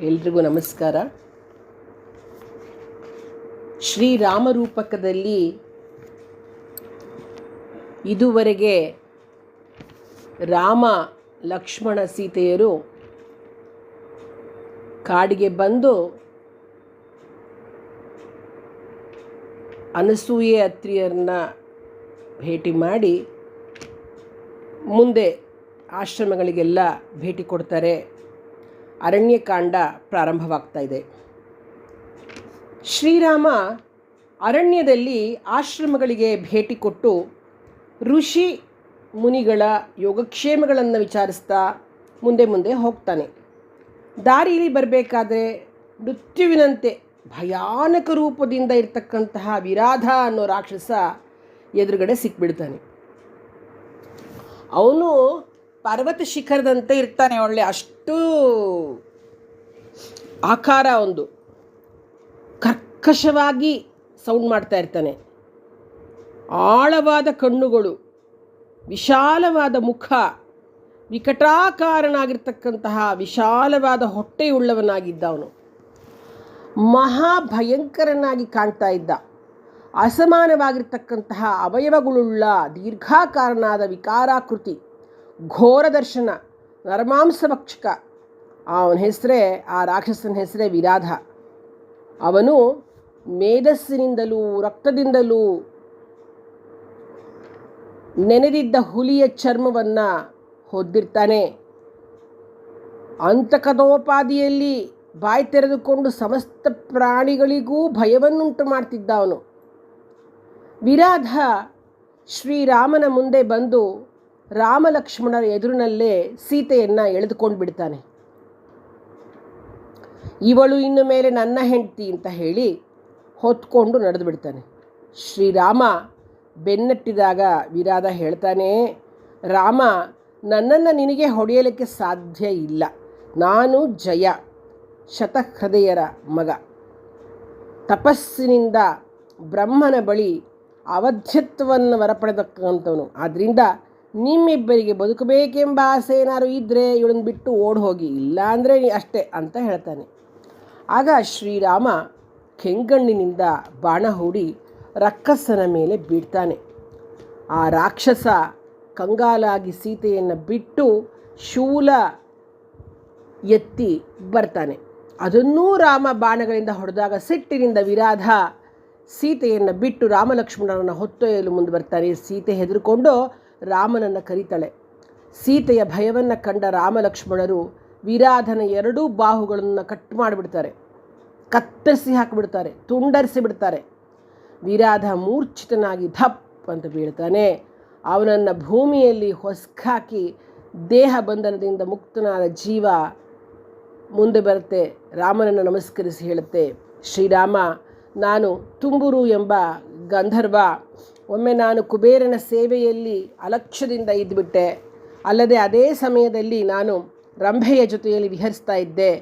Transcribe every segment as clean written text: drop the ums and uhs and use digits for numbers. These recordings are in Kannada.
ಎಲ್ರಿಗೂ ನಮಸ್ಕಾರ. ಶ್ರೀರಾಮರೂಪಕದಲ್ಲಿ ಇದುವರೆಗೆ ರಾಮ ಲಕ್ಷ್ಮಣ ಸೀತೆಯರು ಕಾಡಿಗೆ ಬಂದು ಅನಸೂಯೆ ಅತ್ರಿಯರನ್ನ ಭೇಟಿ ಮಾಡಿ ಮುಂದೆ ಆಶ್ರಮಗಳಿಗೆಲ್ಲ ಭೇಟಿ ಕೊಡ್ತಾರೆ. ಅರಣ್ಯಕಾಂಡ ಪ್ರಾರಂಭವಾಗ್ತಾ ಇದೆ. ಶ್ರೀರಾಮ ಅರಣ್ಯದಲ್ಲಿ ಆಶ್ರಮಗಳಿಗೆ ಭೇಟಿ ಕೊಟ್ಟು ಋಷಿ ಮುನಿಗಳ ಯೋಗಕ್ಷೇಮಗಳನ್ನು ವಿಚಾರಿಸ್ತಾ ಮುಂದೆ ಮುಂದೆ ಹೋಗ್ತಾನೆ. ದಾರಿಯಲ್ಲಿ ಬರಬೇಕಾದ್ರೆ ಮೃತ್ಯುವಿನಂತೆ ಭಯಾನಕ ರೂಪದಿಂದ ಇರ್ತಕ್ಕಂತಹ ವಿರಾಧ ಅನ್ನೋ ರಾಕ್ಷಸ ಎದುರುಗಡೆ ಸಿಕ್ಬಿಡ್ತಾನೆ. ಅವನು ಪರ್ವತ ಶಿಖರದಂತೆ ಇರ್ತಾನೆ. ಒಳ್ಳೆ ಅಷ್ಟು ಆಕಾರ, ಒಂದು ಕರ್ಕಶವಾಗಿ ಸೌಂಡ್ ಮಾಡ್ತಾ ಇರ್ತಾನೆ. ಆಳವಾದ ಕಣ್ಣುಗಳು, ವಿಶಾಲವಾದ ಮುಖ, ವಿಕಟಾಕಾರನಾಗಿರ್ತಕ್ಕಂತಹ ವಿಶಾಲವಾದ ಹೊಟ್ಟೆಯುಳ್ಳವನಾಗಿದ್ದ ಅವನು. ಮಹಾಭಯಂಕರನಾಗಿ ಕಾಣ್ತಾ ಇದ್ದ. ಅಸಮಾನವಾಗಿರ್ತಕ್ಕಂತಹ ಅವಯವಗಳುಳ್ಳ ದೀರ್ಘಾಕಾರನಾದ ವಿಕಾರಾಕೃತಿ, ಘೋರ ದರ್ಶನ, ನರಮಾಂಸಭಕ್ಷಕ. ಅವನ ಹೆಸರೇ, ಆ ರಾಕ್ಷಸನ ಹೆಸರೇ ವಿರಾಧ. ಅವನು ಮೇಧಸ್ಸಿನಿಂದಲೂ ರಕ್ತದಿಂದಲೂ ನೆನೆದಿದ್ದ ಹುಲಿಯ ಚರ್ಮವನ್ನು ಹೊದ್ದಿರ್ತಾನೆ. ಅಂತಕದೋಪಾದಿಯಲ್ಲಿ ಬಾಯಿ ತೆರೆದುಕೊಂಡು ಸಮಸ್ತ ಪ್ರಾಣಿಗಳಿಗೂ ಭಯವನ್ನುಂಟು ಮಾಡ್ತಿದ್ದ ಅವನು. ವಿರಾಧ ಶ್ರೀರಾಮನ ಮುಂದೆ ಬಂದು ರಾಮ ಲಕ್ಷ್ಮಣರ ಎದುರಿನಲ್ಲೇ ಸೀತೆಯನ್ನು ಎಳೆದುಕೊಂಡು ಬಿಡ್ತಾನೆ. ಇವಳು ಇನ್ನು ಮೇಲೆ ನನ್ನ ಹೆಂಡತಿ ಅಂತ ಹೇಳಿ ಹೊತ್ಕೊಂಡು ನಡೆದು ಬಿಡ್ತಾನೆ. ಶ್ರೀರಾಮ ಬೆನ್ನಟ್ಟಿದಾಗ ವಿರಾಧ ಹೇಳ್ತಾನೆ, ರಾಮ, ನನ್ನನ್ನು ನಿನಗೆ ಹೊಡೆಯಲಿಕ್ಕೆ ಸಾಧ್ಯ ಇಲ್ಲ. ನಾನು ಜಯ, ಶತಹೃದಯರ ಮಗ. ತಪಸ್ಸಿನಿಂದ ಬ್ರಹ್ಮನ ಬಳಿ ಅವಧ್ಯತ್ವವನ್ನು ವರಪಡೆದಕ್ಕಂಥವನು. ಆದ್ದರಿಂದ ನಿಮ್ಮಿಬ್ಬರಿಗೆ ಬದುಕಬೇಕೆಂಬ ಆಸೆ ಏನಾದ್ರು ಇದ್ದರೆ ಇವಳನ್ನು ಬಿಟ್ಟು ಓಡಿ ಹೋಗಿ, ಇಲ್ಲ ಅಂದರೆ ಅಷ್ಟೇ ಅಂತ ಹೇಳ್ತಾನೆ. ಆಗ ಶ್ರೀರಾಮ ಕೆಂಗಣ್ಣಿನಿಂದ ಬಾಣ ಹೂಡಿ ರಕ್ಕಸನ ಮೇಲೆ ಬೀಡ್ತಾನೆ. ಆ ರಾಕ್ಷಸ ಕಂಗಾಲಾಗಿ ಸೀತೆಯನ್ನು ಬಿಟ್ಟು ಶೂಲ ಎತ್ತಿ ಬರ್ತಾನೆ. ಅದನ್ನೂ ರಾಮ ಬಾಣಗಳಿಂದ ಹೊಡೆದಾಗ ಸಿಟ್ಟಿನಿಂದ ವಿರಾಧ ಸೀತೆಯನ್ನು ಬಿಟ್ಟು ರಾಮಲಕ್ಷ್ಮಣರನ್ನು ಹೊತ್ತೊಯ್ಯಲು ಮುಂದೆ ಬರ್ತಾನೆ. ಸೀತೆ ಹೆದರಿಕೊಂಡು ರಾಮನನ್ನು ಕರೀತಾಳೆ. ಸೀತೆಯ ಭಯವನ್ನು ಕಂಡ ರಾಮಲಕ್ಷ್ಮಣರು ವಿರಾಧನ ಎರಡೂ ಬಾಹುಗಳನ್ನು ಕಟ್ ಮಾಡಿಬಿಡ್ತಾರೆ, ಕತ್ತರಿಸಿ ಹಾಕಿಬಿಡ್ತಾರೆ, ತುಂಡರಿಸಿ ಬಿಡ್ತಾರೆ. ವಿರಾಧ ಮೂರ್ಛಿತನಾಗಿ ಧಪ್ ಅಂತ ಬೀಳ್ತಾನೆ. ಅವನನ್ನು ಭೂಮಿಯಲ್ಲಿ ಹೊಸ್ಕಾಕಿ ದೇಹ ಬಂಧನದಿಂದ ಮುಕ್ತನಾದ ಜೀವ ಮುಂದೆ ಬರುತ್ತೆ. ರಾಮನನ್ನು ನಮಸ್ಕರಿಸಿ ಹೇಳುತ್ತೆ, ಶ್ರೀರಾಮ, ನಾನು ತುಂಬುರು ಎಂಬ ಗಂಧರ್ವ. ಒಮ್ಮೆ ನಾನು ಕುಬೇರನ ಸೇವೆಯಲ್ಲಿ ಅಲಕ್ಷ್ಯದಿಂದ ಇದ್ದುಬಿಟ್ಟೆ. ಅಲ್ಲದೆ ಅದೇ ಸಮಯದಲ್ಲಿ ನಾನು ರಂಭೆಯ ಜೊತೆಯಲ್ಲಿ ವಿಹರಿಸ್ತಾ ಇದ್ದೆ.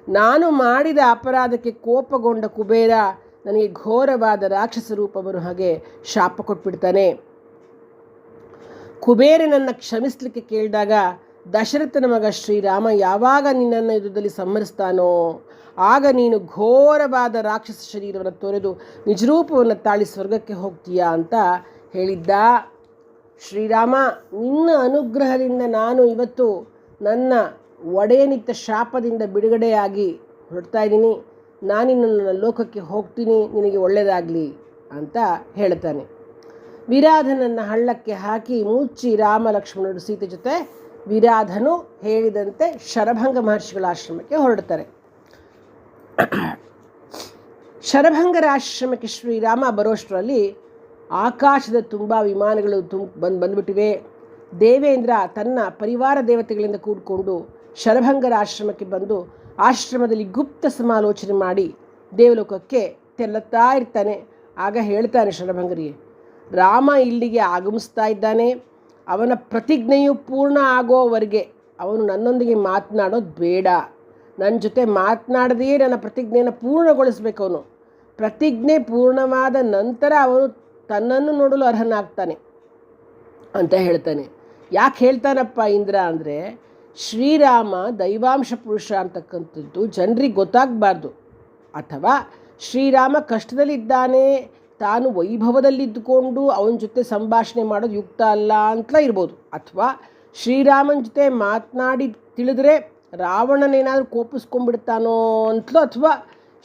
ನಾನು ಮಾಡಿದ ಅಪರಾಧಕ್ಕೆ ಕೋಪಗೊಂಡ ಕುಬೇರ ನನಗೆ ಘೋರವಾದ ರಾಕ್ಷಸ ರೂಪವನ್ನು ಹಾಗೆ ಶಾಪ ಕೊಟ್ಬಿಡ್ತಾನೆ. ಕುಬೇರನನ್ನು ಕ್ಷಮಿಸಲಿಕ್ಕೆ ಕೇಳಿದಾಗ ದಶರಥನ ಮಗ ಶ್ರೀರಾಮ ಯಾವಾಗ ನಿನ್ನನ್ನು ಯುದ್ಧದಲ್ಲಿ ಸಂಹರಿಸ್ತಾನೋ ಆಗ ನೀನು ಘೋರವಾದ ರಾಕ್ಷಸ ಶರೀರವನ್ನು ತೊರೆದು ನಿಜರೂಪವನ್ನು ತಾಳಿ ಸ್ವರ್ಗಕ್ಕೆ ಹೋಗ್ತೀಯಾ ಅಂತ ಹೇಳಿದ್ದ. ಶ್ರೀರಾಮ, ನಿನ್ನ ಅನುಗ್ರಹದಿಂದ ನಾನು ಇವತ್ತು ನನ್ನ ಒಡೆಯನಿತ್ತ ಶಾಪದಿಂದ ಬಿಡುಗಡೆಯಾಗಿ ಹೊರಡ್ತಾ ಇದ್ದೀನಿ. ನಾನಿನ್ನು ನನ್ನ ಲೋಕಕ್ಕೆ ಹೋಗ್ತೀನಿ, ನಿನಗೆ ಒಳ್ಳೆಯದಾಗಲಿ ಅಂತ ಹೇಳ್ತಾನೆ. ವಿರಾಧನನ್ನು ಹಳ್ಳಕ್ಕೆ ಹಾಕಿ ಮುಚ್ಚಿ ರಾಮ ಲಕ್ಷ್ಮಣರು ಸೀತೆ ಜೊತೆ ವಿರಾಧನು ಹೇಳಿದಂತೆ ಶರಭಂಗ ಮಹರ್ಷಿಗಳ ಆಶ್ರಮಕ್ಕೆ ಹೊರಡ್ತಾರೆ. ಶರಭಂಗರ ಆಶ್ರಮಕ್ಕೆ ಶ್ರೀರಾಮ ಬರೋಷ್ಟರಲ್ಲಿ ಆಕಾಶದ ತುಂಬ ವಿಮಾನಗಳು ಬಂದುಬಿಟ್ಟಿವೆ. ದೇವೇಂದ್ರ ತನ್ನ ಪರಿವಾರ ದೇವತೆಗಳಿಂದ ಕೂಡಿಕೊಂಡು ಶರಭಂಗರ ಆಶ್ರಮಕ್ಕೆ ಬಂದು ಆಶ್ರಮದಲ್ಲಿ ಗುಪ್ತ ಸಮಾಲೋಚನೆ ಮಾಡಿ ದೇವಲೋಕಕ್ಕೆ ತೆರಳುತ್ತಾ ಇರ್ತಾನೆ. ಆಗ ಹೇಳ್ತಾನೆ ಶರಭಂಗರಿಗೆ, ರಾಮ ಇಲ್ಲಿಗೆ ಆಗಮಿಸ್ತಾ ಇದ್ದಾನೆ. ಅವನ ಪ್ರತಿಜ್ಞೆಯು ಪೂರ್ಣ ಆಗೋವರೆಗೆ ಅವನು ನನ್ನೊಂದಿಗೆ ಮಾತನಾಡೋದು ಬೇಡ. ನನ್ನ ಜೊತೆ ಮಾತನಾಡದೆಯೇ ನನ್ನ ಪ್ರತಿಜ್ಞೆಯನ್ನು ಪೂರ್ಣಗೊಳಿಸಬೇಕು. ಅವನು ಪ್ರತಿಜ್ಞೆ ಪೂರ್ಣವಾದ ನಂತರ ಅವನು ತನ್ನನ್ನು ನೋಡಲು ಅರ್ಹನಾಗ್ತಾನೆ ಅಂತ ಹೇಳ್ತಾನೆ. ಯಾಕೆ ಹೇಳ್ತಾನಪ್ಪ ಇಂದ್ರ ಅಂದರೆ, ಶ್ರೀರಾಮ ದೈವಾಂಶ ಪುರುಷ ಅಂತಕ್ಕಂಥದ್ದು ಜನರಿಗೆ ಗೊತ್ತಾಗಬಾರ್ದು, ಅಥವಾ ಶ್ರೀರಾಮ ಕಷ್ಟದಲ್ಲಿದ್ದಾನೆ, ತಾನು ವೈಭವದಲ್ಲಿದ್ದುಕೊಂಡು ಅವನ ಜೊತೆ ಸಂಭಾಷಣೆ ಮಾಡೋದು ಯುಕ್ತ ಅಲ್ಲ ಅಂತಲೇ ಇರ್ಬೋದು, ಅಥವಾ ಶ್ರೀರಾಮನ ಜೊತೆ ಮಾತನಾಡಿ ತಿಳಿದ್ರೆ ರಾವಣನೇನಾದರೂ ಕೋಪಿಸ್ಕೊಂಡ್ಬಿಡ್ತಾನೋ ಅಂತಲೋ, ಅಥವಾ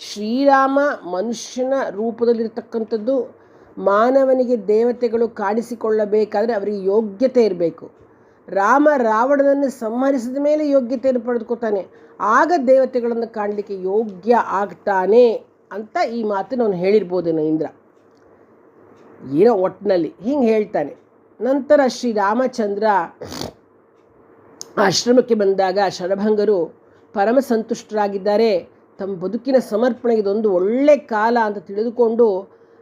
ಶ್ರೀರಾಮ ಮನುಷ್ಯನ ರೂಪದಲ್ಲಿರ್ತಕ್ಕಂಥದ್ದು, ಮಾನವನಿಗೆ ದೇವತೆಗಳು ಕಾಣಿಸಿಕೊಳ್ಳಬೇಕಾದ್ರೆ ಅವರಿಗೆ ಯೋಗ್ಯತೆ ಇರಬೇಕು. ರಾಮ ರಾವಣನನ್ನು ಸಂಹರಿಸಿದ ಮೇಲೆ ಯೋಗ್ಯತೆಯನ್ನು ಪಡೆದುಕೊತಾನೆ, ಆಗ ದೇವತೆಗಳನ್ನು ಕಾಣಲಿಕ್ಕೆ ಯೋಗ್ಯ ಆಗ್ತಾನೆ ಅಂತ ಈ ಮಾತನ್ನು ಅವನು ಹೇಳಿರ್ಬೋದೇನೋ ಇಂದ್ರ. ಏನೋ ಒಟ್ಟಿನಲ್ಲಿ ಹಿಂಗೆ ಹೇಳ್ತಾನೆ. ನಂತರ ಶ್ರೀರಾಮಚಂದ್ರ ಆಶ್ರಮಕ್ಕೆ ಬಂದಾಗ ಶರಭಂಗರು ಪರಮ ಸಂತುಷ್ಟರಾಗಿದ್ದಾರೆ. ತಮ್ಮ ಬದುಕಿನ ಸಮರ್ಪಣೆಗೆ ಇದೊಂದು ಒಳ್ಳೆ ಕಾಲ ಅಂತ ತಿಳಿದುಕೊಂಡು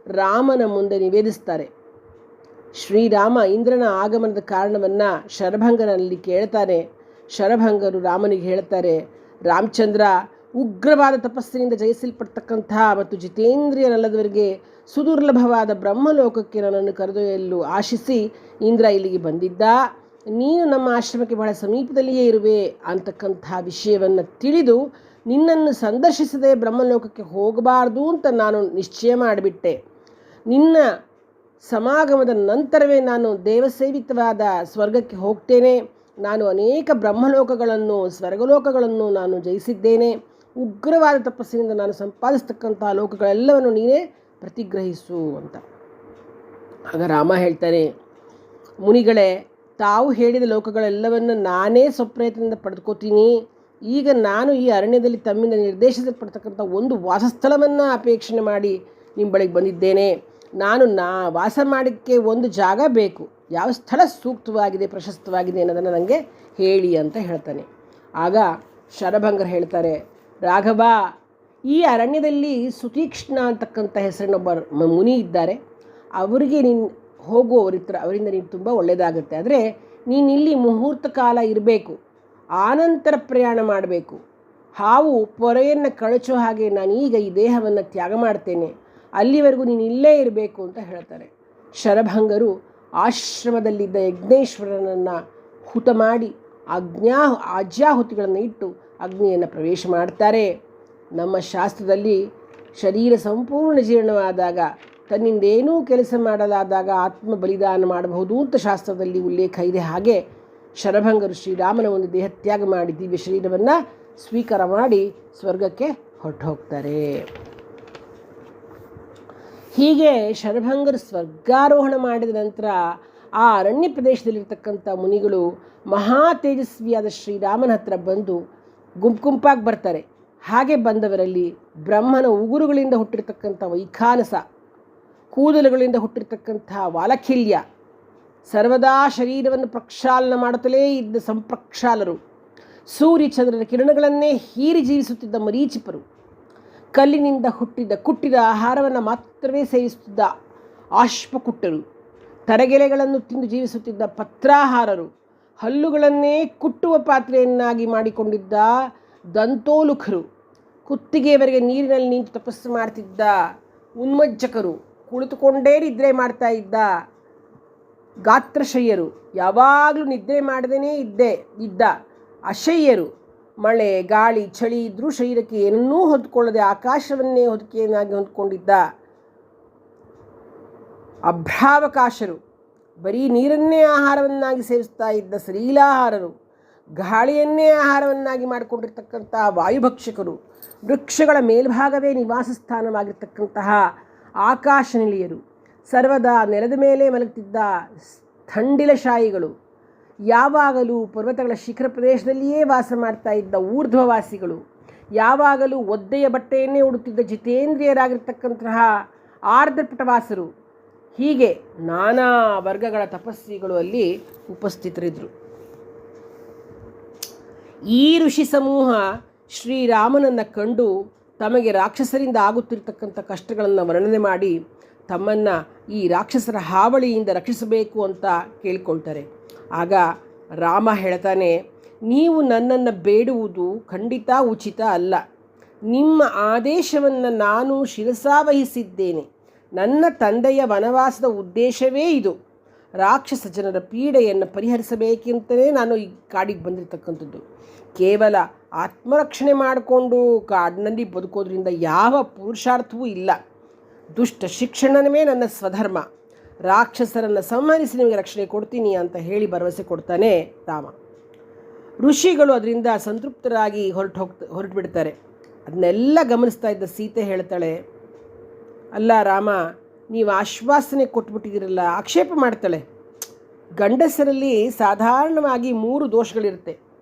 ರಾಮನ ಮುಂದೆ ನಿವೇದಿಸ್ತಾರೆ. ಶ್ರೀರಾಮ ಇಂದ್ರನ ಆಗಮನದ ಕಾರಣವನ್ನು ಶರಭಂಗನಲ್ಲಿ ಕೇಳ್ತಾನೆ. ಶರಭಂಗರು ರಾಮನಿಗೆ ಹೇಳ್ತಾರೆ, ರಾಮಚಂದ್ರ ಉಗ್ರವಾದ ತಪಸ್ಸಿನಿಂದ ಜಯಿಸಲ್ಪಡ್ತಕ್ಕಂತಹ ಮತ್ತು ಜಿತೇಂದ್ರಿಯನಲ್ಲದವರಿಗೆ ಸುದುರ್ಲಭವಾದ ಬ್ರಹ್ಮಲೋಕಕ್ಕೆ ನನ್ನನ್ನು ಕರೆದೊಯ್ಯಲು ಆಶಿಸಿ ಇಂದ್ರ ಇಲ್ಲಿಗೆ ಬಂದಿದ್ದ. ನೀನು ನಮ್ಮ ಆಶ್ರಮಕ್ಕೆ ಬಹಳ ಸಮೀಪದಲ್ಲಿಯೇ ಇರುವೆ ಅಂತಕ್ಕಂಥ ವಿಷಯವನ್ನು ತಿಳಿದು ನಿನ್ನನ್ನು ಸಂದರ್ಶಿಸದೆ ಬ್ರಹ್ಮಲೋಕಕ್ಕೆ ಹೋಗಬಾರ್ದು ಅಂತ ನಾನು ನಿಶ್ಚಯ ಮಾಡಿಬಿಟ್ಟೆ. ನಿನ್ನ ಸಮಾಗಮದ ನಂತರವೇ ನಾನು ದೇವಸೇವಿತವಾದ ಸ್ವರ್ಗಕ್ಕೆ ಹೋಗ್ತೇನೆ. ನಾನು ಅನೇಕ ಬ್ರಹ್ಮಲೋಕಗಳನ್ನು ಸ್ವರ್ಗಲೋಕಗಳನ್ನು ನಾನು ಜಯಿಸಿದ್ದೇನೆ. ಉಗ್ರವಾದ ತಪಸ್ಸಿನಿಂದ ನಾನು ಸಂಪಾದಿಸ್ತಕ್ಕಂಥ ಲೋಕಗಳೆಲ್ಲವನ್ನು ನೀನೇ ಪ್ರತಿಗ್ರಹಿಸು ಅಂತ. ಆಗ ರಾಮ ಹೇಳ್ತಾನೆ, ಮುನಿಗಳೇ, ತಾವು ಹೇಳಿದ ಲೋಕಗಳೆಲ್ಲವನ್ನು ನಾನೇ ಸ್ವಪ್ರಯತ್ನದಿಂದ ಪಡೆದುಕೋತೀನಿ. ಈಗ ನಾನು ಈ ಅರಣ್ಯದಲ್ಲಿ ತಮ್ಮಿಂದ ನಿರ್ದೇಶಿಸಲ್ಪಡ್ತಕ್ಕಂಥ ಒಂದು ವಾಸಸ್ಥಳವನ್ನು ಅಪೇಕ್ಷಣೆ ಮಾಡಿ ನಿಮ್ಮ ಬಳಿಗೆ ಬಂದಿದ್ದೇನೆ. ನಾನು ವಾಸ ಮಾಡೋಕ್ಕೆ ಒಂದು ಜಾಗ ಬೇಕು, ಯಾವ ಸ್ಥಳ ಸೂಕ್ತವಾಗಿದೆ ಪ್ರಶಸ್ತವಾಗಿದೆ ಅನ್ನೋದನ್ನು ನನಗೆ ಹೇಳಿ ಅಂತ ಹೇಳ್ತಾನೆ. ಆಗ ಶರಭಂಗರು ಹೇಳ್ತಾರೆ, ರಾಘವ, ಈ ಅರಣ್ಯದಲ್ಲಿ ಸುತೀಕ್ಷ್ಣ ಅಂತಕ್ಕಂಥ ಹೆಸರಿನೊಬ್ಬ ಮುನಿ ಇದ್ದಾರೆ. ಅವರಿಗೆ ನೀನು ಅವರಿಂದ ನೀನು ತುಂಬ ಒಳ್ಳೆಯದಾಗುತ್ತೆ. ಆದರೆ ನೀನು ಇಲ್ಲಿ ಮುಹೂರ್ತ ಕಾಲ ಇರಬೇಕು, ಆನಂತರ ಪ್ರಯಾಣ ಮಾಡಬೇಕು. ಹಾವು ಪೊರೆಯನ್ನು ಕಳಚೋ ಹಾಗೆ ನಾನೀಗ ಈ ದೇಹವನ್ನು ತ್ಯಾಗ ಮಾಡ್ತೇನೆ, ಅಲ್ಲಿವರೆಗೂ ನೀನು ಇಲ್ಲೇ ಇರಬೇಕು ಅಂತ ಹೇಳ್ತಾರೆ. ಶರಭಂಗರು ಆಶ್ರಮದಲ್ಲಿದ್ದ ಯಜ್ಞೇಶ್ವರನನ್ನು ಹುತ ಮಾಡಿ ಆಜ್ಯಾಹುತಿಗಳನ್ನು ಇಟ್ಟು ಅಗ್ನಿಯನ್ನು ಪ್ರವೇಶ ಮಾಡ್ತಾರೆ. ನಮ್ಮ ಶಾಸ್ತ್ರದಲ್ಲಿ ಶರೀರ ಸಂಪೂರ್ಣ ಜೀರ್ಣವಾದಾಗ, ತನ್ನಿಂದೇನೂ ಕೆಲಸ ಮಾಡಲಾದಾಗ ಆತ್ಮ ಬಲಿದಾನ ಮಾಡಬಹುದು ಅಂತ ಶಾಸ್ತ್ರದಲ್ಲಿ ಉಲ್ಲೇಖ ಇದೆ. ಹಾಗೆ ಶರಭಂಗರು ಶ್ರೀರಾಮನ ಒಂದು ದೇಹತ್ಯಾಗ ಮಾಡಿ ದಿವ್ಯ ಶರೀರವನ್ನು ಸ್ವೀಕಾರ ಮಾಡಿ ಸ್ವರ್ಗಕ್ಕೆ ಹೊರಟು ಹೋಗ್ತಾರೆ. ಹೀಗೆ ಶರಭಂಗರು ಸ್ವರ್ಗಾರೋಹಣ ಮಾಡಿದ ನಂತರ ಆ ಅರಣ್ಯ ಪ್ರದೇಶದಲ್ಲಿರ್ತಕ್ಕಂಥ ಮುನಿಗಳು ಮಹಾ ತೇಜಸ್ವಿಯಾದ ಶ್ರೀರಾಮನ ಹತ್ರ ಬಂದು ಗುಂಪಾಗಿ ಬರ್ತಾರೆ. ಹಾಗೆ ಬಂದವರಲ್ಲಿ ಬ್ರಹ್ಮನ ಉಗುರುಗಳಿಂದ ಹುಟ್ಟಿರ್ತಕ್ಕಂಥ ವೈಖಾನಸ, ಕೂದಲುಗಳಿಂದ ಹುಟ್ಟಿರ್ತಕ್ಕಂಥ ವಾಲಖಿಲ್ಯ, ಸರ್ವದಾ ಶರೀರವನ್ನು ಪ್ರಕ್ಷಾಲನ ಮಾಡುತ್ತಲೇ ಇದ್ದ ಸಂಪ್ರಕ್ಷಾಲರು, ಸೂರ್ಯಚಂದ್ರನ ಕಿರಣಗಳನ್ನೇ ಹೀರಿ ಜೀವಿಸುತ್ತಿದ್ದ ಮರೀಚಿಪರು, ಕಲ್ಲಿನಿಂದ ಕುಟ್ಟಿದ ಆಹಾರವನ್ನು ಮಾತ್ರವೇ ಸೇವಿಸುತ್ತಿದ್ದ ಆಶ್ವಕುಟ್ಟರು, ತರಗೆಲೆಗಳನ್ನು ತಿಂದು ಜೀವಿಸುತ್ತಿದ್ದ ಪತ್ರಾಹಾರರು, ಹಲ್ಲುಗಳನ್ನೇ ಕುಟ್ಟುವ ಪಾತ್ರೆಯನ್ನಾಗಿ ಮಾಡಿಕೊಂಡಿದ್ದ ದಂತೋಲುಖರು, ಕುತ್ತಿಗೆಯವರೆಗೆ ನೀರಿನಲ್ಲಿ ನಿಂತು ತಪಸ್ಸು ಮಾಡ್ತಿದ್ದ ಉನ್ಮಜ್ಜಕರು, ಕುಳಿತುಕೊಂಡೇ ನಿದ್ರೆ ಮಾಡ್ತಾ ಇದ್ದ ಗಾತ್ರಶಯ್ಯರು, ಯಾವಾಗಲೂ ನಿದ್ರೆ ಮಾಡದೇ ಇದ್ದ ಅಶಯ್ಯರು, ಮಳೆ ಗಾಳಿ ಚಳಿ ಇದ್ದರೂ ಶರೀರಕ್ಕೆ ಏನನ್ನೂ ಹೊಂದ್ಕೊಳ್ಳದೆ ಆಕಾಶವನ್ನೇ ಹೊದಿಕೆಯನ್ನಾಗಿ ಹೊಂದ್ಕೊಂಡಿದ್ದ ಅಭ್ರಾವಕಾಶರು, ಬರೀ ನೀರನ್ನೇ ಆಹಾರವನ್ನಾಗಿ ಸೇವಿಸ್ತಾ ಇದ್ದ ಸಲೀಲಾಹಾರರು, ಗಾಳಿಯನ್ನೇ ಆಹಾರವನ್ನಾಗಿ ಮಾಡಿಕೊಂಡಿರ್ತಕ್ಕಂಥ ವಾಯುಭಕ್ಷಕರು, ವೃಕ್ಷಗಳ ಮೇಲ್ಭಾಗವೇ ನಿವಾಸ ಸ್ಥಾನವಾಗಿರ್ತಕ್ಕಂತಹ ಆಕಾಶನಿಲಿಯರು, ಸರ್ವದಾ ನೆಲದ ಮೇಲೆ ಮಲಗುತ್ತಿದ್ದ ಥಂಡಿಲಶಾಯಿಗಳು, ಯಾವಾಗಲೂ ಪರ್ವತಗಳ ಶಿಖರ ಪ್ರದೇಶದಲ್ಲಿಯೇ ವಾಸ ಮಾಡ್ತಾ ಇದ್ದ ಊರ್ಧ್ವವಾಸಿಗಳು, ಯಾವಾಗಲೂ ಒದ್ದೆಯ ಬಟ್ಟೆಯನ್ನೇ ಉಡುತ್ತಿದ್ದ ಜಿತೇಂದ್ರಿಯರಾಗಿರ್ತಕ್ಕಂತಹ ಆರ್ದ್ರಪಟವಾಸರು, ಹೀಗೆ ನಾನಾ ವರ್ಗಗಳ ತಪಸ್ವಿಗಳು ಅಲ್ಲಿ ಉಪಸ್ಥಿತರಿದ್ದರು. ಈ ಋಷಿ ಸಮೂಹ ಶ್ರೀರಾಮನನ್ನು ಕಂಡು ತಮಗೆ ರಾಕ್ಷಸರಿಂದ ಆಗುತ್ತಿರ್ತಕ್ಕಂಥ ಕಷ್ಟಗಳನ್ನು ವರ್ಣನೆ ಮಾಡಿ ತಮ್ಮನ್ನು ಈ ರಾಕ್ಷಸರ ಹಾವಳಿಯಿಂದ ರಕ್ಷಿಸಬೇಕು ಅಂತ ಕೇಳ್ಕೊಳ್ತಾರೆ. ಆಗ ರಾಮ ಹೇಳ್ತಾನೆ, ನೀವು ನನ್ನನ್ನು ಬೇಡುವುದು ಖಂಡಿತ ಉಚಿತ ಅಲ್ಲ. ನಿಮ್ಮ ಆದೇಶವನ್ನು ನಾನು ಶಿರಸಾವಹಿಸಿದ್ದೇನೆ. ನನ್ನ ತಂದೆಯ ವನವಾಸದ ಉದ್ದೇಶವೇ ಇದು. ರಾಕ್ಷಸ ಜನರ ಪೀಡೆಯನ್ನು ಪರಿಹರಿಸಬೇಕೆಂತಲೇ ನಾನು ಈ ಕಾಡಿಗೆ ಬಂದಿರತಕ್ಕಂಥದ್ದು. ಕೇವಲ ಆತ್ಮರಕ್ಷಣೆ ಮಾಡಿಕೊಂಡು ಕಾಡಿನಲ್ಲಿ ಬದುಕೋದ್ರಿಂದ ಯಾವ ಪುರುಷಾರ್ಥವೂ ಇಲ್ಲ. ದುಷ್ಟ ಶಿಕ್ಷಣವೇ ನನ್ನ ಸ್ವಧರ್ಮ. ರಾಕ್ಷಸರನ್ನು ಸಂಹರಿಸಿ ನಿಮಗೆ ರಕ್ಷಣೆ ಕೊಡ್ತೀನಿ ಅಂತ ಹೇಳಿ ಭರವಸೆ ಕೊಡ್ತಾನೆ ರಾಮ. ಋಷಿಗಳು ಅದರಿಂದ ಸಂತೃಪ್ತರಾಗಿ ಹೊರಟು ಬಿಡ್ತಾರೆ. ಅದನ್ನೆಲ್ಲ ಗಮನಿಸ್ತಾ ಇದ್ದ ಸೀತೆ ಹೇಳ್ತಾಳೆ, ಅಲ್ಲ ರಾಮ, ನೀವು ಆಶ್ವಾಸನೆ ಕೊಟ್ಬಿಟ್ಟಿದ್ದೀರಲ್ಲ. ಆಕ್ಷೇಪ ಮಾಡ್ತಾಳೆ. ಗಂಡಸರಲ್ಲಿ ಸಾಧಾರಣವಾಗಿ 3 ದೋಷಗಳಿರುತ್ತೆ.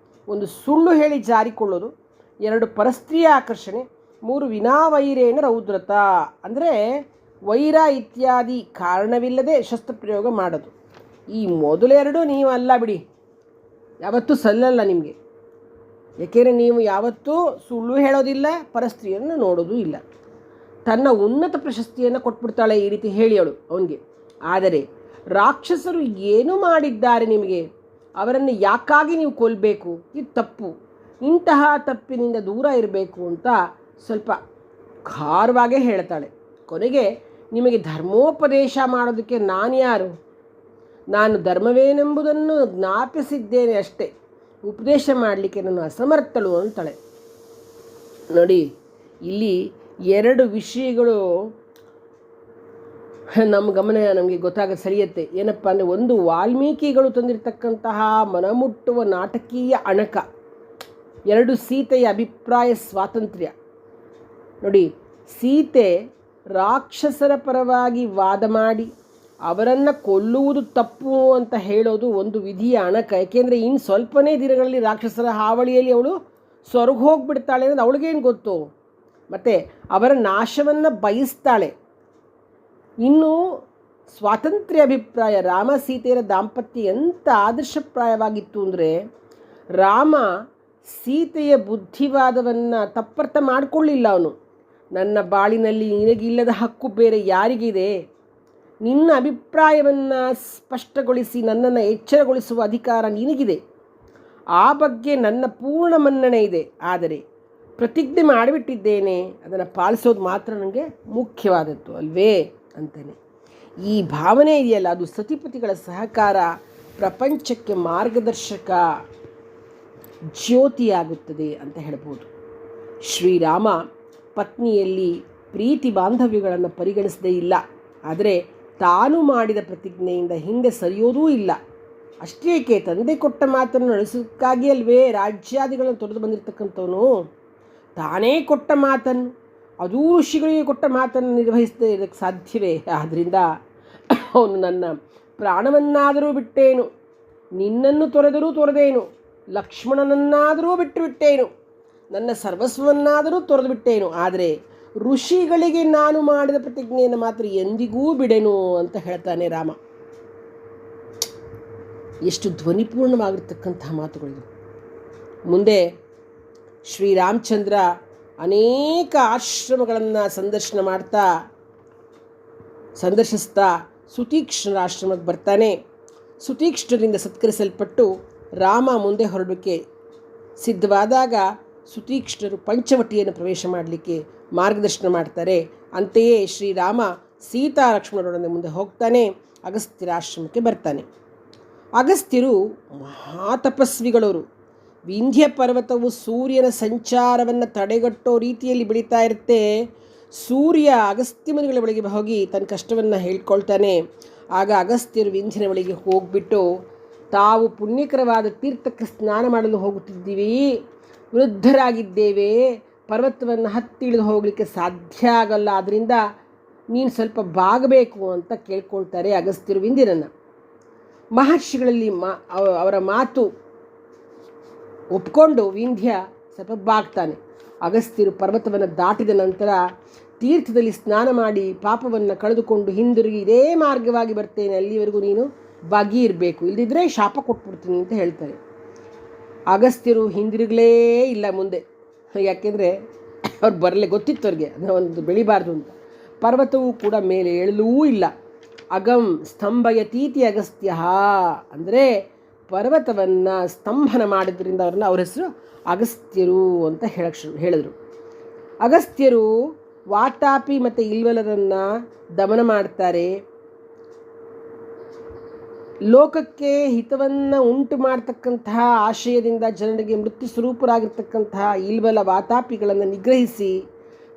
1 ಸುಳ್ಳು ಹೇಳಿ ಜಾರಿಕೊಳ್ಳೋದು, 2 ಪರಸ್ತ್ರೀಯ ಆಕರ್ಷಣೆ, 3 ವಿನಾವೈರೇಣ ರೌದ್ರತ, ಅಂದರೆ ವೈರ ಇತ್ಯಾದಿ ಕಾರಣವಿಲ್ಲದೆ ಶಸ್ತ್ರಪ್ರಯೋಗ ಮಾಡೋದು. ಈ ಮೊದಲೆರಡು ನೀವು ಅಲ್ಲ ಬಿಡಿ, ಯಾವತ್ತೂ ಸಲ್ಲಲ್ಲ ನಿಮಗೆ. ಏಕೆಂದರೆ ನೀವು ಯಾವತ್ತೂ ಸುಳ್ಳು ಹೇಳೋದಿಲ್ಲ, ಪರಸ್ತ್ರೀಯನ್ನು ನೋಡೋದು ಇಲ್ಲ. ತನ್ನ ಉನ್ನತ ಪ್ರಶಸ್ತಿಯನ್ನು ಕೊಟ್ಬಿಡ್ತಾಳೆ ಈ ರೀತಿ ಹೇಳಿ ಅವನಿಗೆ. ಆದರೆ ರಾಕ್ಷಸರು ಏನು ಮಾಡಿದ್ದಾರೆ ನಿಮಗೆ, ಅವರನ್ನು ಯಾಕಾಗಿ ನೀವು ಕೊಲ್ಲಬೇಕು, ಇದು ತಪ್ಪು, ಇಂತಹ ತಪ್ಪಿನಿಂದ ದೂರ ಇರಬೇಕು ಅಂತ ಸ್ವಲ್ಪ ಖಾರವಾಗೇ ಹೇಳ್ತಾಳೆ. ಕೊನೆಗೆ ನಿಮಗೆ ಧರ್ಮೋಪದೇಶ ಮಾಡೋದಕ್ಕೆ ನಾನು ಯಾರು, ನಾನು ಧರ್ಮವೇನೆಂಬುದನ್ನು ಜ್ಞಾಪಿಸಿದ್ದೇನೆ ಅಷ್ಟೇ, ಉಪದೇಶ ಮಾಡಲಿಕ್ಕೆ ನಾನು ಅಸಮರ್ಥಳು ಅಂತಾಳೆ. ನೋಡಿ, ಇಲ್ಲಿ 2 ವಿಷಯಗಳು ನಮಗೆ ಗೊತ್ತಾಗೋದು ಸರಿಯತ್ತೆ. ಏನಪ್ಪ ಅಂದರೆ, ಒಂದು ವಾಲ್ಮೀಕಿಗಳು ತಂದಿರತಕ್ಕಂತಹ ಮನಮುಟ್ಟುವ ನಾಟಕೀಯ ಅಣಕ, 2 ಸೀತೆಯ ಅಭಿಪ್ರಾಯ ಸ್ವಾತಂತ್ರ್ಯ. ನೋಡಿ, ಸೀತೆ ರಾಕ್ಷಸರ ಪರವಾಗಿ ವಾದ ಮಾಡಿ ಅವರನ್ನು ಕೊಲ್ಲುವುದು ತಪ್ಪು ಅಂತ ಹೇಳೋದು ಒಂದು ವಿಧಿಯ ಅಣಕ. ಏಕೆಂದರೆ ಇನ್ನು ಸ್ವಲ್ಪನೇ ದಿನಗಳಲ್ಲಿ ರಾಕ್ಷಸರ ಹಾವಳಿಯಲ್ಲಿ ಅವಳು ಸ್ವರ್ಗ ಹೋಗಿಬಿಡ್ತಾಳೆ ಅನ್ನೋದು ಅವಳಿಗೇನು ಗೊತ್ತು. ಮತ್ತು ಅವರ ನಾಶವನ್ನು ಬಯಸ್ತಾಳೆ. ಇನ್ನು ಸ್ವಾತಂತ್ರ್ಯ ಅಭಿಪ್ರಾಯ, ರಾಮ ಸೀತೆಯರ ದಾಂಪತ್ಯ ಎಂಥ ಆದರ್ಶಪ್ರಾಯವಾಗಿತ್ತು ಅಂದರೆ, ರಾಮ ಸೀತೆಯ ಬುದ್ಧಿವಾದವನ್ನು ತಪ್ಪರ್ಥ ಮಾಡಿಕೊಳ್ಳಿಲ್ಲ. ಅವನು, ನನ್ನ ಬಾಳಿನಲ್ಲಿ ನಿನಗಿಲ್ಲದ ಹಕ್ಕು ಬೇರೆ ಯಾರಿಗಿದೆ, ನಿನ್ನ ಅಭಿಪ್ರಾಯವನ್ನು ಸ್ಪಷ್ಟಗೊಳಿಸಿ ನನ್ನನ್ನು ಎಚ್ಚರಗೊಳಿಸುವ ಅಧಿಕಾರ ನಿನಗಿದೆ, ಆ ಬಗ್ಗೆ ನನ್ನ ಪೂರ್ಣ ಮನ್ನಣೆ ಇದೆ. ಆದರೆ ಪ್ರತಿಜ್ಞೆ ಮಾಡಿಬಿಟ್ಟಿದ್ದೇನೆ, ಅದನ್ನು ಪಾಲಿಸೋದು ಮಾತ್ರ ನನಗೆ ಮುಖ್ಯವಾದದ್ದು ಅಲ್ವೇ ಅಂತಾನೆ. ಈ ಭಾವನೆ ಇದೆಯಲ್ಲ, ಅದು ಸತಿಪತಿಗಳ ಸಹಕಾರ ಪ್ರಪಂಚಕ್ಕೆ ಮಾರ್ಗದರ್ಶಕ ಜ್ಯೋತಿಯಾಗುತ್ತದೆ ಅಂತ ಹೇಳ್ಬೋದು. ಶ್ರೀರಾಮ ಪತ್ನಿಯಲ್ಲಿ ಪ್ರೀತಿ ಬಾಂಧವ್ಯಗಳನ್ನು ಪರಿಗಣಿಸದೇ ಇಲ್ಲ. ಆದರೆ ತಾನು ಮಾಡಿದ ಪ್ರತಿಜ್ಞೆಯಿಂದ ಹಿಂದೆ ಸರಿಯೋದೂ ಇಲ್ಲ. ಅಷ್ಟೇಕೆ, ತಂದೆ ಕೊಟ್ಟ ಮಾತನ್ನು ನಡೆಸೋದಕ್ಕಾಗಿ ಅಲ್ವೇ ರಾಜ್ಯಾದಿಗಳನ್ನು ತೊರೆದು ಬಂದಿರತಕ್ಕಂಥವನು. ತಾನೇ ಕೊಟ್ಟ ಮಾತನ್ನು, ಅದೂ ಋಷಿಗಳಿಗೆ ಕೊಟ್ಟ ಮಾತನ್ನು ನಿರ್ವಹಿಸದೇ ಇರೋದಕ್ಕೆ ಸಾಧ್ಯವೇ? ಆದ್ದರಿಂದ ಅವನು, ನನ್ನ ಪ್ರಾಣವನ್ನಾದರೂ ಬಿಟ್ಟೇನು, ನಿನ್ನನ್ನು ತೊರೆದೇನು, ಲಕ್ಷ್ಮಣನನ್ನಾದರೂ ಬಿಟ್ಟೇನು, ನನ್ನ ಸರ್ವಸ್ವವನ್ನಾದರೂ ತೊರೆದು ಬಿಟ್ಟೇನು, ಆದರೆ ಋಷಿಗಳಿಗೆ ನಾನು ಮಾಡಿದ ಪ್ರತಿಜ್ಞೆಯನ್ನು ಮಾತ್ರ ಎಂದಿಗೂ ಬಿಡೆನು ಅಂತ ಹೇಳ್ತಾನೆ ರಾಮ. ಎಷ್ಟು ಧ್ವನಿಪೂರ್ಣವಾಗಿರ್ತಕ್ಕಂತಹ ಮಾತುಗಳಿದು. ಮುಂದೆ ಶ್ರೀರಾಮಚಂದ್ರ ಅನೇಕ ಆಶ್ರಮಗಳನ್ನು ಸಂದರ್ಶಿಸ್ತಾ ಸುತೀಕ್ಷ್ಣರ ಆಶ್ರಮಕ್ಕೆ ಬರ್ತಾನೆ. ಸುತೀಕ್ಷ್ಣರಿಂದ ಸತ್ಕರಿಸಲ್ಪಟ್ಟು ರಾಮ ಮುಂದೆ ಹೊರಡೋಕ್ಕೆ ಸಿದ್ಧವಾದಾಗ ಸುತೀಕ್ಷ್ಣರು ಪಂಚವಟಿಯನ್ನು ಪ್ರವೇಶ ಮಾಡಲಿಕ್ಕೆ ಮಾರ್ಗದರ್ಶನ ಮಾಡ್ತಾರೆ. ಅಂತೆಯೇ ಶ್ರೀರಾಮ ಸೀತಾ ಲಕ್ಷ್ಮಣರೊಡನೆ ಮುಂದೆ ಹೋಗ್ತಾನೆ. ಅಗಸ್ತ್ಯರ ಆಶ್ರಮಕ್ಕೆ ಬರ್ತಾನೆ. ಅಗಸ್ತ್ಯರು ಮಹಾತಪಸ್ವಿಗಳವರು. ವಿಂಧ್ಯ ಪರ್ವತವು ಸೂರ್ಯನ ಸಂಚಾರವನ್ನು ತಡೆಗಟ್ಟೋ ರೀತಿಯಲ್ಲಿ ಬೆಳೀತಾ ಇರುತ್ತೆ. ಸೂರ್ಯ ಅಗಸ್ತ್ಯ ಮುನಿಗಳ ಬಳಿಗೆ ಹೋಗಿ ತನ್ನ ಕಷ್ಟವನ್ನು ಹೇಳ್ಕೊಳ್ತಾನೆ. ಆಗ ಅಗಸ್ತ್ಯರು ವಿಂಧ್ಯನ ಬಳಿಗೆ ಹೋಗಿಬಿಟ್ಟು, ತಾವು ಪುಣ್ಯಕರವಾದ ತೀರ್ಥಕ್ಕೆ ಸ್ನಾನ ಮಾಡಲು ಹೋಗುತ್ತಿದ್ದೀವಿ, ವೃದ್ಧರಾಗಿದ್ದೇವೆ, ಪರ್ವತವನ್ನು ಹತ್ತಿ ಇಳಿದು ಹೋಗಲಿಕ್ಕೆ ಸಾಧ್ಯ ಆಗಲ್ಲ, ಆದ್ದರಿಂದ ನೀನು ಸ್ವಲ್ಪ ಬಾಗಬೇಕು ಅಂತ ಕೇಳ್ಕೊಳ್ತಾರೆ ಅಗಸ್ತ್ಯರು ವಿಂಧ್ಯನನ್ನು. ಮಹರ್ಷಿಗಳಲ್ಲಿ ಅವರ ಮಾತು ಒಪ್ಕೊಂಡು ವಿಂಧ್ಯ ಸ್ವಲ್ಪ ಬಾಗ್ತಾನೆ. ಅಗಸ್ತ್ಯರು ಪರ್ವತವನ್ನು ದಾಟಿದ ನಂತರ ತೀರ್ಥದಲ್ಲಿ ಸ್ನಾನ ಮಾಡಿ ಪಾಪವನ್ನು ಕಳೆದುಕೊಂಡು ಹಿಂದಿರುಗಿ ಇದೇ ಮಾರ್ಗವಾಗಿ ಬರ್ತೇನೆ, ಅಲ್ಲಿವರೆಗೂ ನೀನು ಬಾಗಿ ಇರಬೇಕು, ಇಲ್ಲದಿದ್ದರೆ ಶಾಪ ಕೊಟ್ಬಿಡ್ತೀನಿ ಅಂತ ಹೇಳ್ತಾರೆ. ಅಗಸ್ತ್ಯರು ಹಿಂದಿರುಗಲೇ ಇಲ್ಲ ಮುಂದೆ. ಯಾಕೆಂದರೆ ಅವ್ರು ಬರಲೇ ಗೊತ್ತಿತ್ತು ಅವ್ರಿಗೆ ಅದನ್ನು ಒಂದು ಬೆಳಿಬಾರ್ದು ಅಂತ. ಪರ್ವತವೂ ಕೂಡ ಮೇಲೆ ಏಳಲೂ ಇಲ್ಲ. ಅಗಂ ಸ್ತಂಭಯತೀತಿ ಅಗಸ್ತ್ಯ, ಅಂದರೆ ಪರ್ವತವನ್ನು ಸ್ತಂಭನ ಮಾಡಿದ್ರಿಂದ ಅವ್ರ ಹೆಸರು ಅಗಸ್ತ್ಯರು ಅಂತ ಹೇಳಿದ್ರು. ಅಗಸ್ತ್ಯರು ವಾತಾಪಿ ಮತ್ತು ಇಲ್ವಲರನ್ನು ದಮನ ಮಾಡ್ತಾರೆ. ಲೋಕಕ್ಕೆ ಹಿತವನ್ನು ಉಂಟು ಮಾಡತಕ್ಕಂತಹ ಆಶಯದಿಂದ ಜನರಿಗೆ ಮೃತ್ಯು ಸ್ವರೂಪರಾಗಿರ್ತಕ್ಕಂತಹ ಇಲ್ವಲ ವಾತಾಪಿಗಳನ್ನು ನಿಗ್ರಹಿಸಿ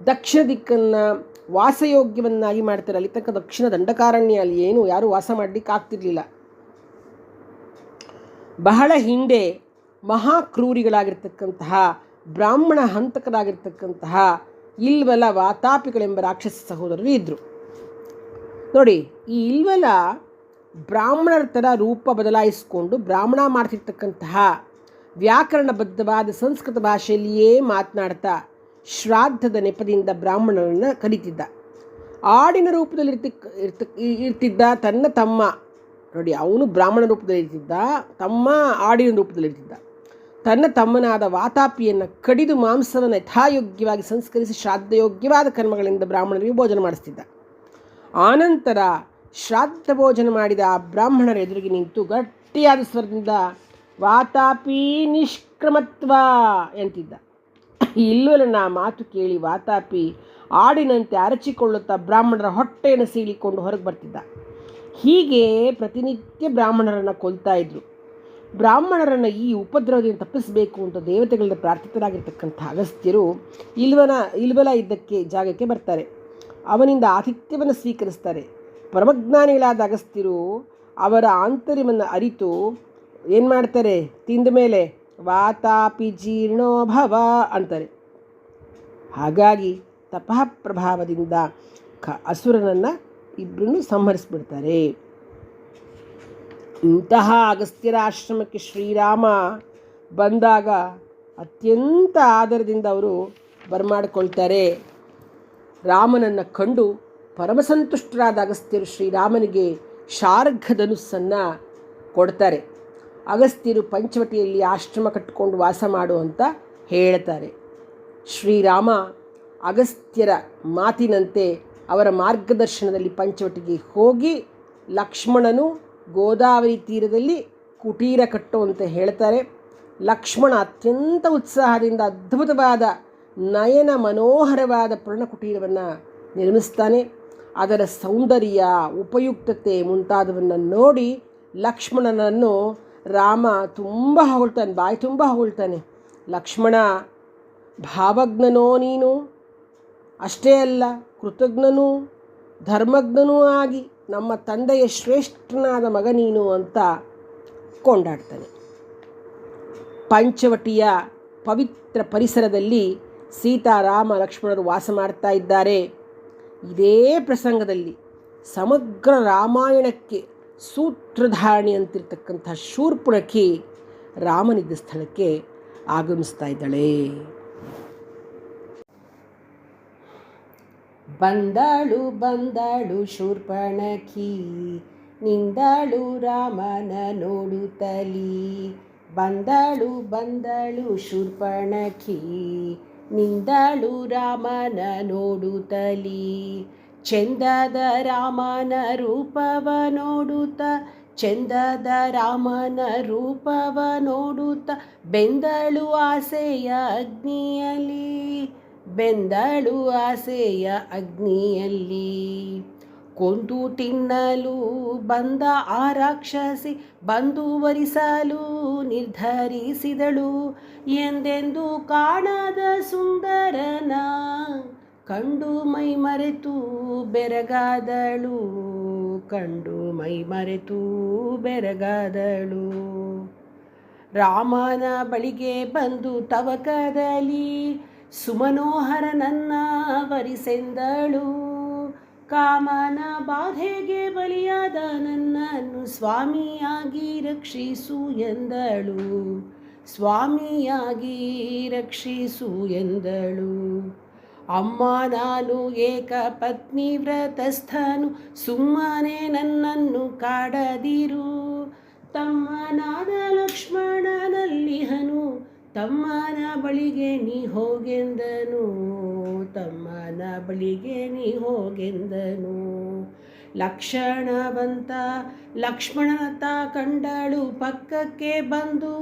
ದಕ್ಷಿಣ ದಿಕ್ಕನ್ನು ವಾಸಯೋಗ್ಯವನ್ನಾಗಿ ಮಾಡ್ತಾರೆ. ಅಲ್ಲಿ ತಕ್ಕ ದಕ್ಷಿಣ ದಂಡಕಾರಣ್ಯ, ಅಲ್ಲಿ ಏನು ಯಾರೂ ವಾಸ ಮಾಡಲಿಕ್ಕೆ ಆಗ್ತಿರ್ಲಿಲ್ಲ. ಬಹಳ ಹಿಂದೆ ಮಹಾಕ್ರೂರಿಗಳಾಗಿರ್ತಕ್ಕಂತಹ ಬ್ರಾಹ್ಮಣ ಹಂತಕರಾಗಿರ್ತಕ್ಕಂತಹ ಇಲ್ವಲ ವಾತಾಪಿಗಳೆಂಬ ರಾಕ್ಷಸ ಸಹೋದರರು ಇದ್ದರು. ನೋಡಿ, ಈ ಇಲ್ವಲ ಬ್ರಾಹ್ಮಣರ ಥರ ರೂಪ ಬದಲಾಯಿಸಿಕೊಂಡು ಬ್ರಾಹ್ಮಣ ಮಾಡ್ತಿರ್ತಕ್ಕಂತಹ ವ್ಯಾಕರಣಬದ್ಧವಾದ ಸಂಸ್ಕೃತ ಭಾಷೆಯಲ್ಲಿಯೇ ಮಾತನಾಡ್ತಾ ಶ್ರಾದ್ದದ ನೆಪದಿಂದ ಬ್ರಾಹ್ಮಣರನ್ನು ಕರೀತಿದ್ದ. ಆಡಿನ ರೂಪದಲ್ಲಿ ಇರ್ತಿದ್ದ ತನ್ನ ತಮ್ಮ, ನೋಡಿ ಅವನು ಬ್ರಾಹ್ಮಣ ರೂಪದಲ್ಲಿ ಇರ್ತಿದ್ದ, ತಮ್ಮ ಆಡಿನ ರೂಪದಲ್ಲಿ ಇರ್ತಿದ್ದ. ತನ್ನ ತಮ್ಮನಾದ ವಾತಾಪಿಯನ್ನು ಕಡಿದು ಮಾಂಸವನ್ನು ಯಥಾಯೋಗ್ಯವಾಗಿ ಸಂಸ್ಕರಿಸಿ ಶ್ರಾದ್ದಯೋಗ್ಯವಾದ ಕರ್ಮಗಳಿಂದ ಬ್ರಾಹ್ಮಣರಿಗೆ ಭೋಜನ ಮಾಡಿಸ್ತಿದ್ದ. ಆನಂತರ ಶ್ರಾದ್ದ ಭೋಜನ ಮಾಡಿದ ಆ ಬ್ರಾಹ್ಮಣರ ಎದುರಿಗೆ ನಿಂತು ಗಟ್ಟಿಯಾದ ಸ್ವರದಿಂದ ವಾತಾಪಿ ನಿಷ್ಕ್ರಮತ್ವ ಎಂತಿದ್ದ. ಇಲ್ವಲನ ಮಾತು ಕೇಳಿ ವಾತಾಪಿ ಆಡಿನಂತೆ ಅರಚಿಕೊಳ್ಳುತ್ತಾ ಬ್ರಾಹ್ಮಣರ ಹೊಟ್ಟೆಯನ್ನು ಸೀಳಿಕೊಂಡು ಹೊರಗೆ ಬರ್ತಿದ್ದ. ಹೀಗೆ ಪ್ರತಿನಿತ್ಯ ಬ್ರಾಹ್ಮಣರನ್ನು ಕೊಲ್ತಾ ಇದ್ರು. ಬ್ರಾಹ್ಮಣರನ್ನು ಈ ಉಪದ್ರವದಿಂದ ತಪ್ಪಿಸಬೇಕು ಅಂತ ದೇವತೆಗಳಿಂದ ಪ್ರಾರ್ಥಿತರಾಗಿರ್ತಕ್ಕಂಥ ಅಗಸ್ತ್ಯರು ಇಲ್ವಲ ಇದ್ದಕ್ಕೆ ಜಾಗಕ್ಕೆ ಬರ್ತಾರೆ. ಅವನಿಂದ ಆತಿಥ್ಯವನ್ನು ಸ್ವೀಕರಿಸ್ತಾರೆ. ಪರಮಜ್ಞಾನಿಗಳಾದ ಅಗಸ್ತ್ಯರು ಅವರ ಆಂತರ್ಯವನ್ನು ಅರಿತು ಏನು ಮಾಡ್ತಾರೆ, ತಿಂದ ಮೇಲೆ ವಾತಾಪಿ ಜೀರ್ಣೋ ಭವ ಅಂತಾರೆ. ಹಾಗಾಗಿ ತಪಃ ಪ್ರಭಾವದಿಂದ ಅಸುರನನ್ನು ಇಬ್ಬರನ್ನು ಸಂಹರಿಸಿಬಿಡ್ತಾರೆ. ಇಂತಹ ಅಗಸ್ತ್ಯರ ಆಶ್ರಮಕ್ಕೆ ಶ್ರೀರಾಮ ಬಂದಾಗ ಅತ್ಯಂತ ಆದರದಿಂದ ಅವರು ಬರಮಾಡಿಕೊಳ್ತಾರೆ. ರಾಮನನ್ನು ಕಂಡು ಪರಮಸಂತುಷ್ಟರಾದ ಅಗಸ್ತ್ಯರು ಶ್ರೀರಾಮನಿಗೆ ಶಾರ್ಘಧನುಸ್ಸನ್ನು ಕೊಡ್ತಾರೆ. ಅಗಸ್ತ್ಯರು ಪಂಚವಟಿಯಲ್ಲಿ ಆಶ್ರಮ ಕಟ್ಟಿಕೊಂಡು ವಾಸ ಮಾಡು ಅಂತ ಹೇಳ್ತಾರೆ. ಶ್ರೀರಾಮ ಅಗಸ್ತ್ಯರ ಮಾತಿನಂತೆ ಅವರ ಮಾರ್ಗದರ್ಶನದಲ್ಲಿ ಪಂಚವಟಿಗೆ ಹೋಗಿ ಲಕ್ಷ್ಮಣನು ಗೋದಾವರಿ ತೀರದಲ್ಲಿ ಕುಟೀರ ಕಟ್ಟುವಂತೆ ಹೇಳ್ತಾರೆ. ಲಕ್ಷ್ಮಣ ಅತ್ಯಂತ ಉತ್ಸಾಹದಿಂದ ಅದ್ಭುತವಾದ ನಯನ ಮನೋಹರವಾದ ಪರ್ಣಕುಟೀರವನ್ನು ನಿರ್ಮಿಸ್ತಾನೆ. ಅದರ ಸೌಂದರ್ಯ, ಉಪಯುಕ್ತತೆ ಮುಂತಾದವನ್ನು ನೋಡಿ ಲಕ್ಷ್ಮಣನನ್ನು ರಾಮ ತುಂಬ ಹೊಗಳ್ತಾನೆ, ಬಾಯಿ ತುಂಬ ಹೊಗಳ್ತಾನೆ. ಲಕ್ಷ್ಮಣ, ಭಾವಜ್ಞನೋ ನೀನು, ಅಷ್ಟೇ ಅಲ್ಲ ಕೃತಜ್ಞನೂ ಧರ್ಮಜ್ಞನೂ ಆಗಿ ನಮ್ಮ ತಂದೆಯ ಶ್ರೇಷ್ಠನಾದ ಮಗ ನೀನು ಅಂತ ಕೊಂಡಾಡ್ತಾನೆ. ಪಂಚವಟಿಯ ಪವಿತ್ರ ಪರಿಸರದಲ್ಲಿ ಸೀತಾರಾಮ ಲಕ್ಷ್ಮಣರು ವಾಸ ಮಾಡ್ತಾ ಇದ್ದಾರೆ. ಇದೇ ಪ್ರಸಂಗದಲ್ಲಿ ಸಮಗ್ರ ರಾಮಾಯಣಕ್ಕೆ ಸೂತ್ರಧಾರಣಿ ಅಂತಿರ್ತಕ್ಕಂಥ ಶೂರ್ಪಣಖಿ ರಾಮನಿದ್ದ ಸ್ಥಳಕ್ಕೆ ಆಗಮಿಸ್ತಾ ಇದ್ದಾಳೆ. ಬಂದಾಳು ಬಂದಾಳು ಶೂರ್ಪಣಖಿ, ನಿಂದಾಳು ರಾಮನ ನೋಡುತ್ತಲಿ. ಬಂದಾಳು ಬಂದಾಳು ಶೂರ್ಪಣಖಿ, ನಿಂದಾಳು ರಾಮನ ನೋಡುತ್ತಲಿ. ಚಂದದ ರಾಮನ ರೂಪವ ನೋಡುತ್ತ, ಚಂದದ ರಾಮನ ರೂಪವ ನೋಡುತ್ತ ಬೆಂದಳು ಆಸೆಯ ಅಗ್ನಿಯಲ್ಲಿ, ಬೆಂದಳು ಆಸೆಯ ಅಗ್ನಿಯಲ್ಲಿ. ಕೊಂದು ತಿನ್ನಲು ಬಂದ ಆ ರಾಕ್ಷಸಿ ಬಂದುವರಿಸಲು ನಿರ್ಧರಿಸಿದಳು. ಎಂದೆಂದು ಕಾಣದ ಸುಂದರನ ಕಂಡು ಮೈ ಮರೆತು ಬೆರಗಾದಳು, ಕಂಡು ಮೈ ಮರೆತು ಬೆರಗಾದಳು. ರಾಮನ ಬಳಿಗೆ ಬಂದು ತವಕದಲ್ಲಿ ಸುಮನೋಹರನನ್ನ ವರಿಸೆಂದಳು. ಕಾಮನ ಬಾಧೆಗೆ ಬಲಿಯಾದ ನನ್ನನ್ನು ಸ್ವಾಮಿಯಾಗಿ ರಕ್ಷಿಸು ಎಂದಳು, ಸ್ವಾಮಿಯಾಗಿ ರಕ್ಷಿಸು ಎಂದಳು. ಅಮ್ಮ ನಾನು ಏಕಪತ್ನಿ ವ್ರತಸ್ಥನು, ಸುಮ್ಮನೆ ನನ್ನನ್ನು ಕಾಡದಿರು. ತಮ್ಮನಾದ ಲಕ್ಷ್ಮಣನಲ್ಲಿಹನು, ತಮ್ಮನ ಬಳಿಗೆ ನೀ ಹೋಗೆಂದನು, ತಮ್ಮನ ಬಳಿಗೆ ನೀ ಹೋಗೆಂದನು. ಲಕ್ಷಣವಂತ ಲಕ್ಷ್ಮಣನ ಕಂಡಳು, ಪಕ್ಕಕ್ಕೆ ಬಂದು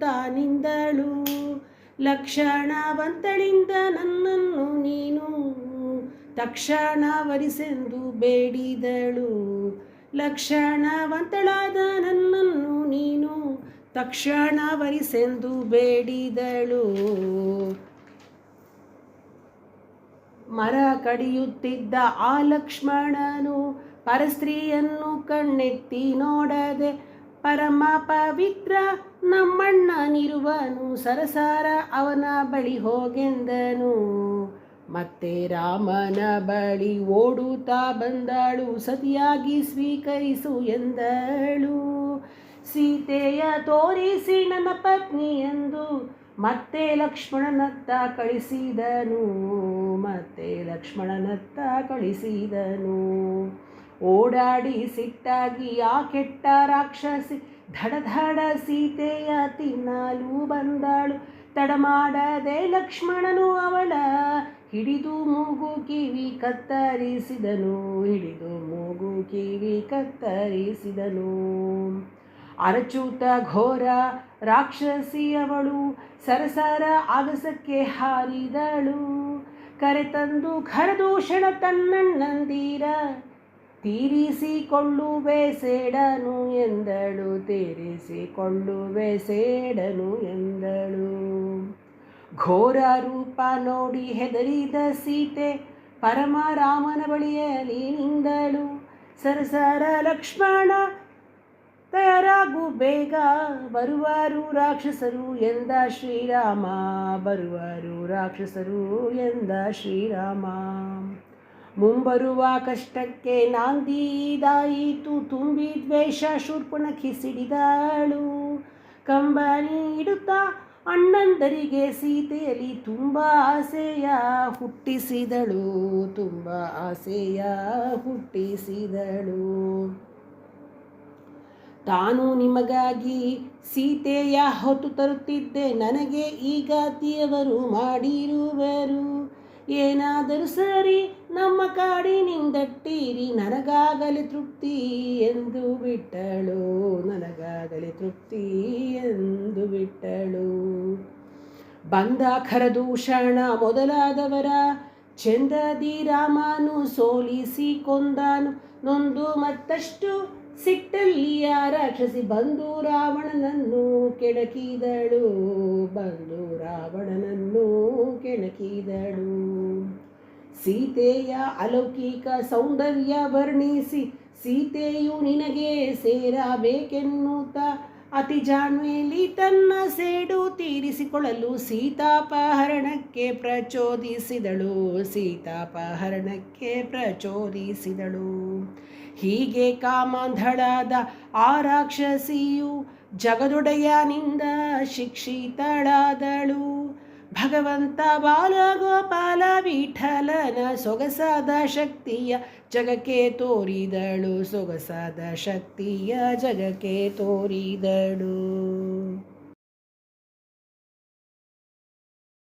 ತಾನಿಂದಳು. ಲಕ್ಷಣವಂತಳಿಂದ ನನ್ನನ್ನು ನೀನು ತಕ್ಷಣ ವರಿಸೆಂದು ಬೇಡಿದಳು, ಲಕ್ಷಣವಂತಳಾದ ನನ್ನನ್ನು ನೀನು ತಕ್ಷಣ ವರಿಸೆಂದು ಬೇಡಿದಳು. ಮರ ಕಡಿಯುತ್ತಿದ್ದ ಆ ಲಕ್ಷ್ಮಣನು ಪರಸ್ತ್ರೀಯನ್ನು ಕಣ್ಣೆತ್ತಿ ನೋಡದೆ ಪರಮ ಪವಿತ್ರ ನಮ್ಮಣ್ಣನಿರುವನು, ಸರಸಾರ ಅವನ ಬಳಿ ಹೋಗೆಂದನು. ಮತ್ತೆ ರಾಮನ ಬಳಿ ಓಡುತ್ತಾ ಬಂದಳು, ಸತಿಯಾಗಿ ಸ್ವೀಕರಿಸು ಎಂದಳು. ಸೀತೆಯ ತೋರಿಸಿ ನನ್ನ ಪತ್ನಿ ಎಂದು ಮತ್ತೆ ಲಕ್ಷ್ಮಣನತ್ತ ಕಳಿಸಿದನು. ಓಡಾಡಿ ಸಿಟ್ಟಾಗಿ ಆ ಕೆಟ್ಟ ರಾಕ್ಷಸಿ ಧಡ ಸೀತೆಯ ತಿನ್ನಲು ಬಂದಳು. ತಡ ಮಾಡದೆ ಲಕ್ಷ್ಮಣನು ಅವಳ ಹಿಡಿದು ಮೂಗು ಕಿವಿ ಕತ್ತರಿಸಿದನು. ಅರಚೂತ ಘೋರ ರಾಕ್ಷಸಿ ಅವಳು ಸರಸರ ಆಗಸಕ್ಕೆ ಹಾರಿದಳು. ಕರೆತಂದು ಖರದೂಷಣ ತನ್ನಣ್ಣಂದಿರ ತೀರಿಸಿಕೊಳ್ಳುವೆ ಸೇಡನು ಎಂದಳು. ಘೋರ ರೂಪ ನೋಡಿ ಹೆದರಿದ ಸೀತೆ ಪರಮರಾಮನ ಬಳಿಯಲ್ಲಿ ನಿಂದಳು. ಸರಸರ ಲಕ್ಷ್ಮಣ ತಯಾರಾಗು ಬೇಗ, ಬರುವರು ರಾಕ್ಷಸರು ಎಂದ ಶ್ರೀರಾಮ. ಮುಂಬರುವ ಕಷ್ಟಕ್ಕೆ ನಾಂದಿದಾಯಿತು ತುಂಬಿ ದ್ವೇಷ ಶೂರ್ಪಣಖಿ ಸಿಡಿದಳು. ಕಂಬನಿ ಇಡುತ್ತಾ ಅಣ್ಣಂದರಿಗೆ ಸೀತೆಯಲ್ಲಿ ತುಂಬ ಆಸೆಯ ಹುಟ್ಟಿಸಿದಳು. ತಾನು ನಿಮಗಾಗಿ ಸೀತೆಯ ಹೊತ್ತು ತರುತ್ತಿದ್ದೆ, ನನಗೆ ಈಗ ದೇವರು ಮಾಡಿರುವರು. ಏನಾದರೂ ಸರಿ ನಮ್ಮ ಕಾಡಿನಿಂದಟ್ಟಿರಿ, ನನಗಾಗಲೇ ತೃಪ್ತಿ ಎಂದು ಬಿಟ್ಟಳು. ಬಂದ ಖರದೂಷಣ ಮೊದಲಾದವರ ಚಂದದಿ ರಾಮನು ಸೋಲಿಸಿ ಕೊಂದನು. ನೊಂದು ಮತ್ತಷ್ಟು ಸಿಟ್ಟಲ್ಲಿಯ ರಾಕ್ಷಸಿ ಬಂದು ರಾವಣನನ್ನು ಕೆಣಕಿದಳು. ಸೀತೆಯ ಅಲೌಕಿಕ ಸೌಂದರ್ಯ ವರ್ಣಿಸಿ ಸೀತೆಯು ನಿನಗೆ ಸೇರಬೇಕೆನ್ನುತ್ತ ಅತಿ ಜಾಣ್ಮೆಯಲ್ಲಿ ತನ್ನ ಸೇಡು ತೀರಿಸಿಕೊಳ್ಳಲು ಸೀತಾಪಹರಣಕ್ಕೆ ಪ್ರಚೋದಿಸಿದಳು. ಹೀಗೆ ಕಾಮಾಂಧಳಾದ ಆ ರಾಕ್ಷಸಿಯು ಜಗದೊಡೆಯನಿಂದ ಶಿಕ್ಷಿತಳಾದಳು. ಭಗವಂತ ಬಾಲಗೋಪಾಲ ವಿಠಲನ ಸೊಗಸಾದ ಶಕ್ತಿಯ ಜಗಕ್ಕೆ ತೋರಿದಳು.